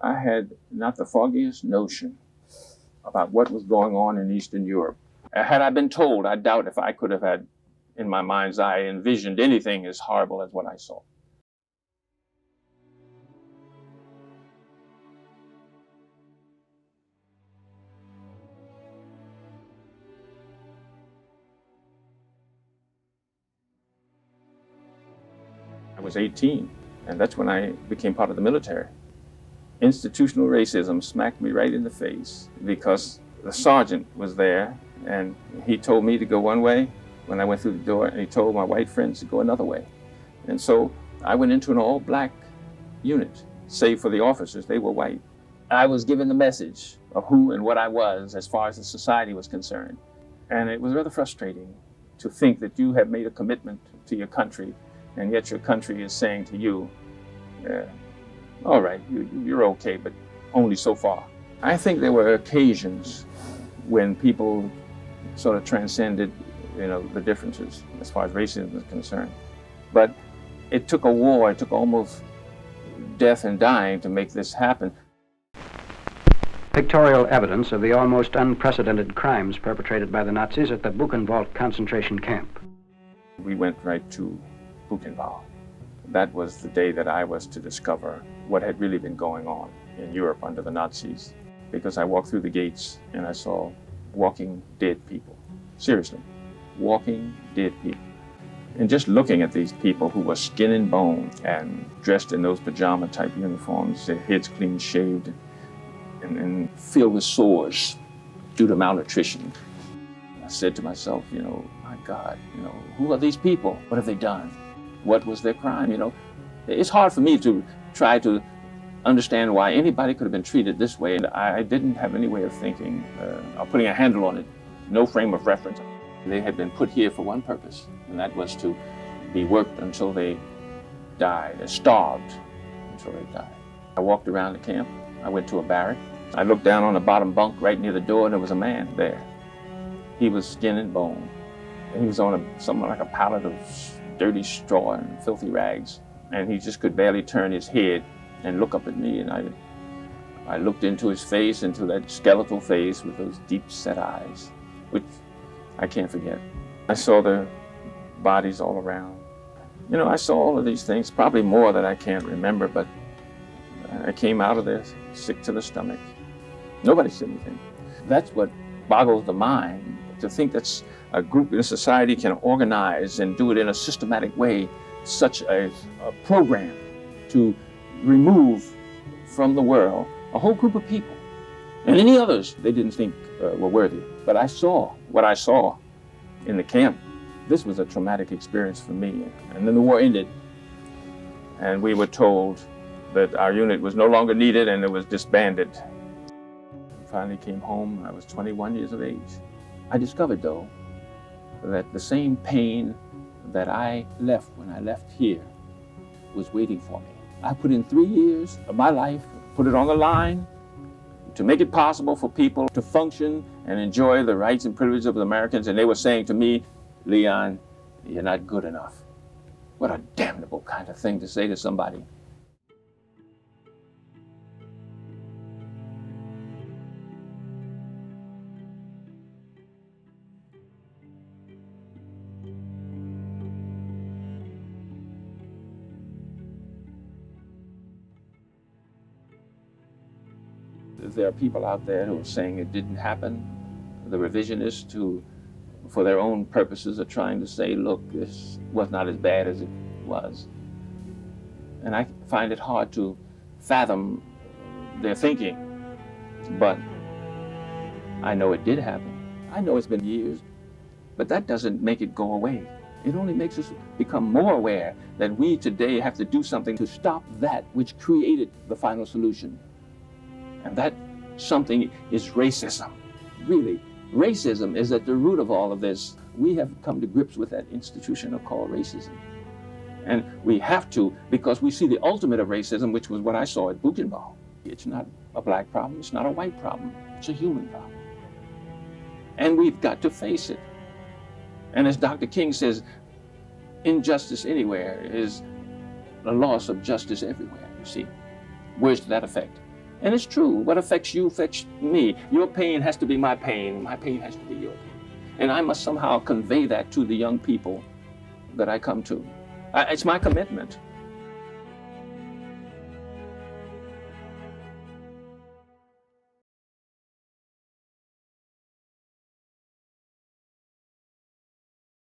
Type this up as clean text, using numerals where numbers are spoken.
I had not the foggiest notion about what was going on in Eastern Europe. Had I been told, I doubt if I could have had, in my mind's eye, envisioned anything as horrible as what I saw. I was 18, and that's when I became part of the military. Institutional racism smacked me right in the face because the sergeant was there, and he told me to go one way when I went through the door, and he told my white friends to go another way. And so I went into an all-black unit, save for the officers. They were white. I was given the message of who and what I was as far as the society was concerned. And it was rather frustrating to think that you have made a commitment to your country, and yet your country is saying to you, all right, you're okay, but only so far. I think there were occasions when people sort of transcended, the differences as far as racism is concerned. But it took a war, it took almost death and dying to make this happen. Pictorial evidence of the almost unprecedented crimes perpetrated by the Nazis at the Buchenwald concentration camp. We went right to Buchenwald. That was the day that I was to discover what had really been going on in Europe under the Nazis, because I walked through the gates and I saw walking dead people. Seriously, walking dead people. And just looking at these people who were skin and bone and dressed in those pajama type uniforms, their heads clean shaved and filled with sores due to malnutrition. I said to myself, my God, who are these people? What have they done? What was their crime? It's hard for me to try to understand why anybody could have been treated this way. And I didn't have any way of thinking or putting a handle on it, no frame of reference. They had been put here for one purpose, and that was to be worked until they died, starved until they died. I walked around the camp. I went to a barrack. I looked down on the bottom bunk right near the door, and there was a man there. He was skin and bone, and he was on something like a pallet of dirty straw and filthy rags, and he just could barely turn his head and look up at me, and I looked into his face, into that skeletal face with those deep-set eyes, which I can't forget. I saw their bodies all around. I saw all of these things, probably more that I can't remember, but I came out of there sick to the stomach. Nobody said anything. That's what boggles the mind, to think that a group in a society can organize and do it in a systematic way, such a program to remove from the world a whole group of people. And any others they didn't think were worthy. But I saw what I saw in the camp. This was a traumatic experience for me. And then the war ended, and we were told that our unit was no longer needed and it was disbanded. I finally came home. I was 21 years of age. I discovered, though, that the same pain that I left when I left here was waiting for me. I put in 3 years of my life, put it on the line to make it possible for people to function and enjoy the rights and privileges of the Americans, and they were saying to me, Leon, you're not good enough. What a damnable kind of thing to say to somebody. There are people out there who are saying it didn't happen. The revisionists who, for their own purposes, are trying to say, look, this was not as bad as it was. And I find it hard to fathom their thinking. But I know it did happen. I know it's been years, but that doesn't make it go away. It only makes us become more aware that we today have to do something to stop that which created the final solution. And that something is racism. Really, racism is at the root of all of this. We have come to grips with that institution called racism. And we have to, because we see the ultimate of racism, which was what I saw at Buchenwald. It's not a black problem, it's not a white problem, it's a human problem. And we've got to face it. And as Dr. King says, injustice anywhere is a loss of justice everywhere, you see. Words to that effect. And it's true. What affects you affects me. Your pain has to be my pain. My pain has to be your pain. And I must somehow convey that to the young people that I come to. It's my commitment.